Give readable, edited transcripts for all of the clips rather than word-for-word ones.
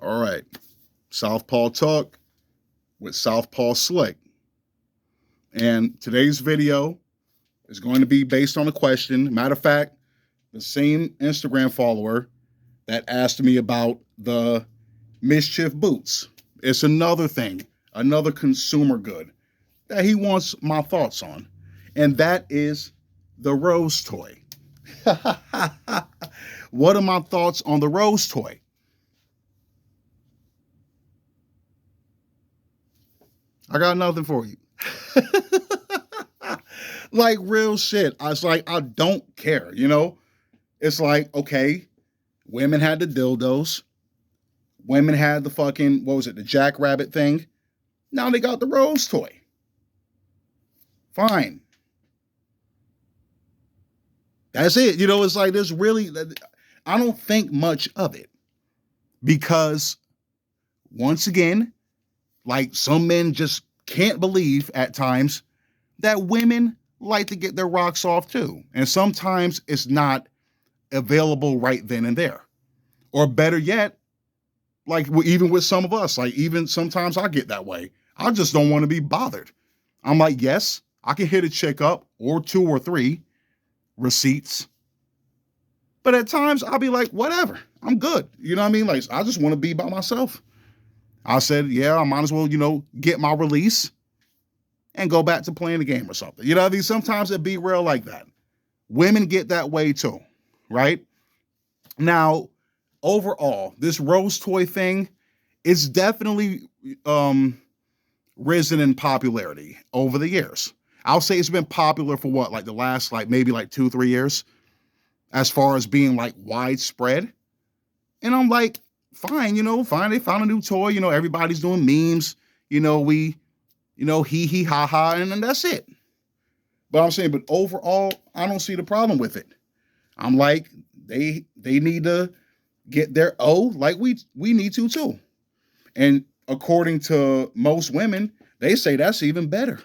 All right. Southpaw Talk with Southpaw Slick. And today's video is going to be based on a question. Matter of fact, the same Instagram follower that asked me about the mischief boots. It's another thing, another consumer good that he wants my thoughts on. And that is the Rose toy. What are my thoughts on the Rose toy? I got nothing for you. Like real shit. I was like, I don't care, you know? It's like, okay, women had the dildos. Women had the fucking, what was it, the jackrabbit thing. Now they got the Rose toy. Fine. That's it. You know, it's like there's really, I don't think much of it. Because once again, like some men just can't believe at times that women like to get their rocks off too. And sometimes it's not available right then and there. Or better yet, like even with some of us, like even sometimes I get that way. I just don't want to be bothered. I'm like, yes, I can hit a chick up or 2 or 3 receipts. But at times I'll be like, whatever, I'm good. You know what I mean? Like, I just want to be by myself. I said, yeah, I might as well, get my release and go back to playing the game or something. You know what I mean? Sometimes it be real like that. Women get that way too, right? Now, overall, this Rose toy thing is definitely risen in popularity over the years. I'll say it's been popular for what, like the last, maybe 2-3 years, as far as being widespread. And I'm like, fine, fine. They found a new toy. Everybody's doing memes. Hee hee ha ha, and then that's it. But I'm saying, but overall, I don't see the problem with it. I'm like, they need to get their O like we need to too. And according to most women, they say that's even better.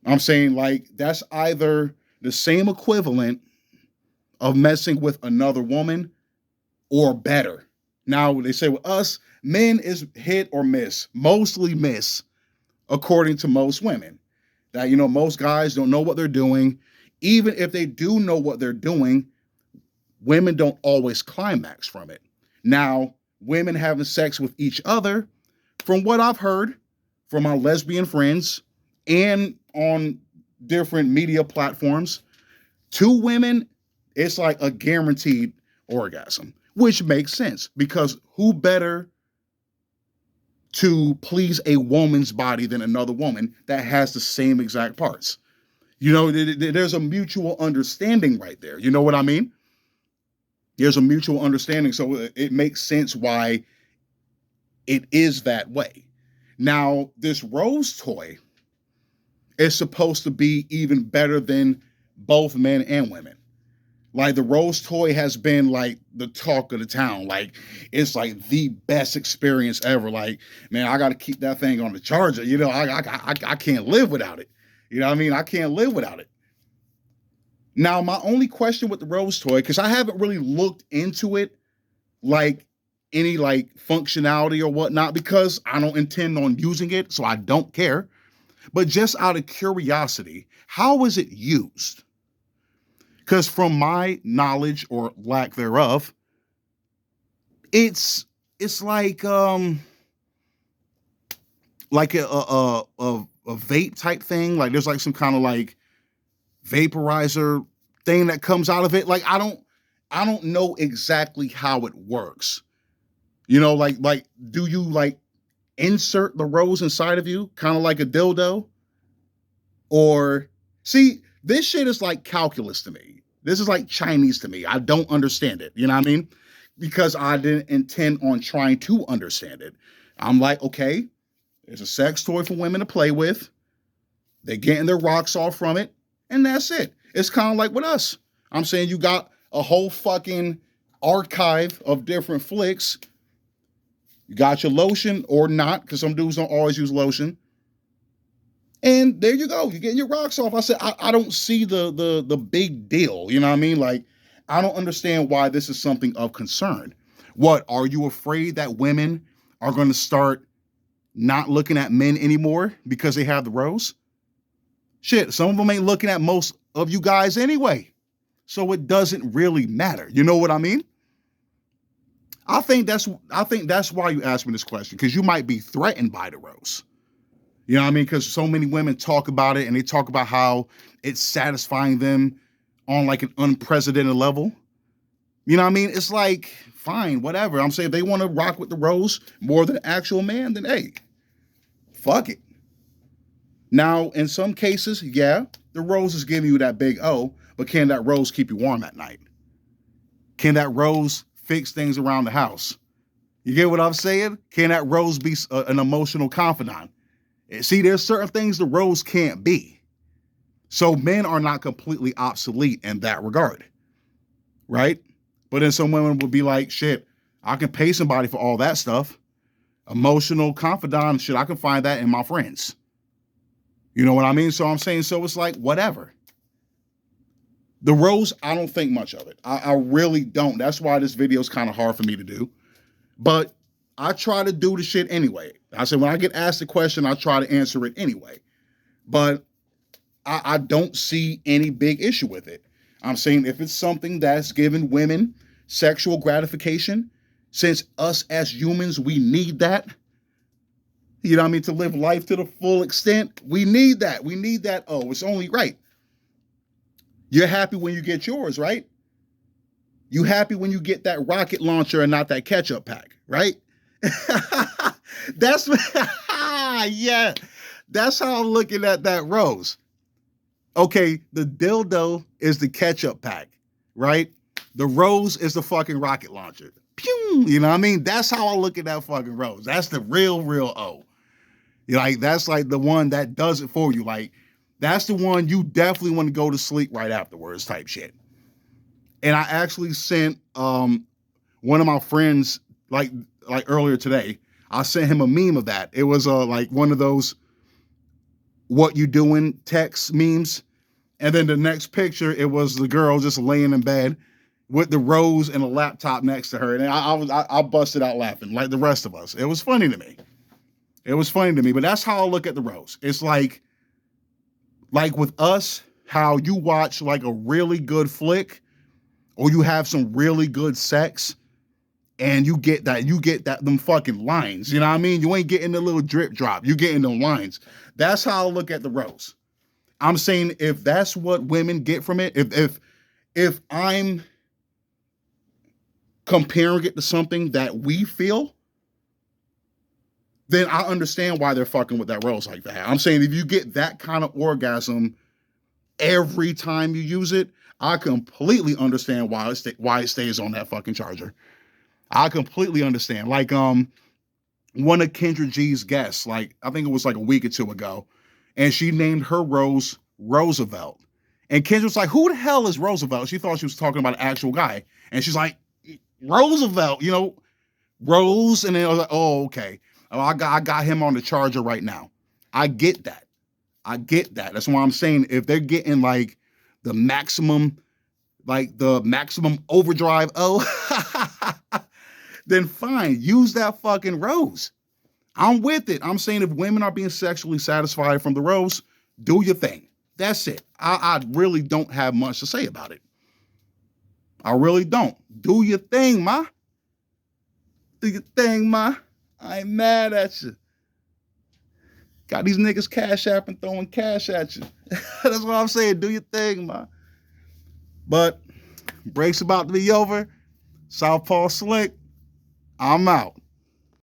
I'm saying that's either the same equivalent of messing with another woman or better. Now, they say with us, men is hit or miss, mostly miss, according to most women. That, most guys don't know what they're doing. Even if they do know what they're doing, women don't always climax from it. Now, women having sex with each other, from what I've heard from my lesbian friends and on different media platforms, 2 women, it's like a guaranteed orgasm, which makes sense because who better to please a woman's body than another woman that has the same exact parts? There's a mutual understanding right there. You know what I mean? There's a mutual understanding. So it makes sense why it is that way. Now, this Rose toy is supposed to be even better than both men and women. Like the Rose toy has been the talk of the town. It's the best experience ever. Man, I got to keep that thing on the charger. I can't live without it. You know what I mean? I can't live without it. Now, my only question with the Rose toy, because I haven't really looked into it, any functionality or whatnot, because I don't intend on using it, so I don't care. But just out of curiosity, how is it used? Because from my knowledge or lack thereof, it's like a vape type thing. There's some kind of vaporizer thing that comes out of it. I don't know exactly how it works. Do you insert the rose inside of you, kind of like a dildo? Or see, this shit is like calculus to me. This is like Chinese to me. I don't understand it. You know what I mean? Because I didn't intend on trying to understand it. I'm like, okay, there's a sex toy for women to play with. They're getting their rocks off from it. And that's it. It's kind of like with us. I'm saying you got a whole fucking archive of different flicks. You got your lotion or not, because some dudes don't always use lotion. And there you go. You're getting your rocks off. I said, I don't see the big deal. You know what I mean? I don't understand why this is something of concern. What, are you afraid that women are going to start not looking at men anymore because they have the rose? Shit, some of them ain't looking at most of you guys anyway. So it doesn't really matter. You know what I mean? I think that's why you asked me this question, because you might be threatened by the rose. You know what I mean? Because so many women talk about it, and they talk about how it's satisfying them on like an unprecedented level. You know what I mean? It's like, fine, whatever. I'm saying if they want to rock with the rose more than an actual man, then hey, fuck it. Now, in some cases, yeah, the rose is giving you that big O, but can that rose keep you warm at night? Can that rose fix things around the house? You get what I'm saying? Can that rose be an emotional confidant? See, there's certain things the rose can't be. So men are not completely obsolete in that regard, right? But then some women would be like, shit, I can pay somebody for all that stuff. Emotional confidant, shit, I can find that in my friends. You know what I mean? So I'm saying, so it's like, whatever. The rose, I don't think much of it. I really don't. That's why this video is kind of hard for me to do. But I try to do the shit anyway. I said, when I get asked a question, I try to answer it anyway. But I don't see any big issue with it. I'm saying if it's something that's giving women sexual gratification, since us as humans, we need that. You know what I mean? To live life to the full extent, we need that. We need that. Oh, it's only right. You're happy when you get yours, right? You happy when you get that rocket launcher and not that ketchup pack, right? That's yeah. That's how I'm looking at that rose. Okay, the dildo is the ketchup pack, right? The rose is the fucking rocket launcher. Pew! You know what I mean? That's how I look at that fucking rose. That's the real O. You know, like, that's like the one that does it for you. Like, that's the one you definitely want to go to sleep right afterwards type shit. And I actually sent one of my friends, like earlier today, I sent him a meme of that. It was like one of those what you doing text memes. And then the next picture, it was the girl just laying in bed with the rose and a laptop next to her. And I busted out laughing like the rest of us. It was funny to me. It was funny to me, but that's how I look at the rose. It's like with us, how you watch like a really good flick or you have some really good sex and you get them fucking lines. You know what I mean? You ain't getting the little drip drop. You getting the lines. That's how I look at the rose. I'm saying if that's what women get from it, if I'm comparing it to something that we feel, then I understand why they're fucking with that rose like that. I'm saying if you get that kind of orgasm every time you use it, I completely understand why it stays on that fucking charger. I completely understand. Like one of Kendra G's guests, like I think it was like a week or two ago, and she named her rose Roosevelt. And Kendra was like, who the hell is Roosevelt? She thought she was talking about an actual guy. And she's like, Roosevelt, you know, Rose. And then I was like, oh, okay. Oh, I got him on the charger right now. I get that. That's why I'm saying if they're getting like the maximum overdrive, then fine, use that fucking rose. I'm with it. I'm saying if women are being sexually satisfied from the rose, do your thing. That's it. I really don't have much to say about it. I really don't. Do your thing, ma. Do your thing, ma. I ain't mad at you. Got these niggas cash app and throwing cash at you. That's what I'm saying. Do your thing, ma. But break's about to be over. Southpaw Slick. I'm out.